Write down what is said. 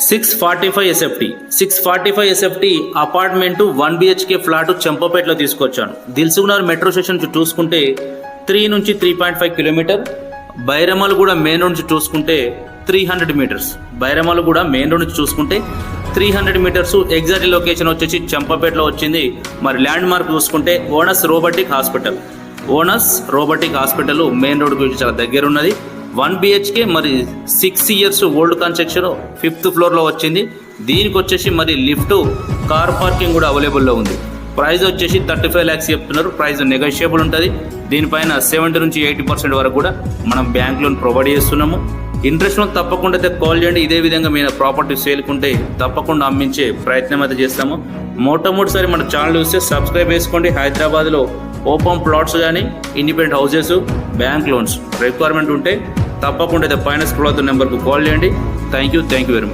645 SFT 645 SFT apartment 1 BHK flat చెంపపేటలో తీసుకొచ్చాను. Dilsukhnagar metro station నుంచి చూసుకుంటే 3 నుంచి 3.5 కిలోమీటర్. బైరమల్ కూడా మెయిన్ రోడ్ నుంచి చూసుకుంటే 300 మీటర్స్. బైరమల్ కూడా మెయిన్ రోడ్ నుంచి చూసుకుంటే 300 మీటర్స్. ఎగ్జాక్ట్ లొకేషన్ వచ్చేసి చెంపపేటలో వచ్చింది. మరి ల్యాండ్ మార్క్ చూసుకుంటే onus robotic hospital. Onus robotic hospital main road గురించి చాలా దగ్గర ఉన్నది. 1 BHK మరి 6 ఇయర్స్ ఓల్డ్ కన్స్ట్రక్షన్ 5th ఫ్లోర్లో వచ్చింది. దీనికి వచ్చేసి మరి లిఫ్ట్, కార్ పార్కింగ్ కూడా అవైలబుల్లో ఉంది. ప్రైస్ వచ్చేసి 35 lakhs చెప్తున్నారు. ప్రైస్ నెగోషియబుల్ ఉంటుంది. దీనిపైన 70 నుంచి 80% వరకు కూడా మనం బ్యాంక్ లోన్ ప్రొవైడ్ చేస్తున్నాము. ఇంట్రెస్ట్ లో తప్పకుండా అయితే కాల్ చేయండి. ఇదే విధంగా మీ ప్రాపర్టీ సేల్కుంటే తప్పకుండా అమ్మించే ప్రయత్నం అయితే చేస్తాము. మొట్టమొదటిసారి మన ఛానల్ చూస్తే సబ్స్క్రైబ్ చేసుకోండి. హైదరాబాద్లో ఓపెన్ ప్లాట్స్ కానీ independent houses, bank loans requirement ఉంటే తప్పకుండా అయితే పైన స్క్రోల్ అవుతున్న నెంబర్కు కాల్ చేయండి. Thank you very much.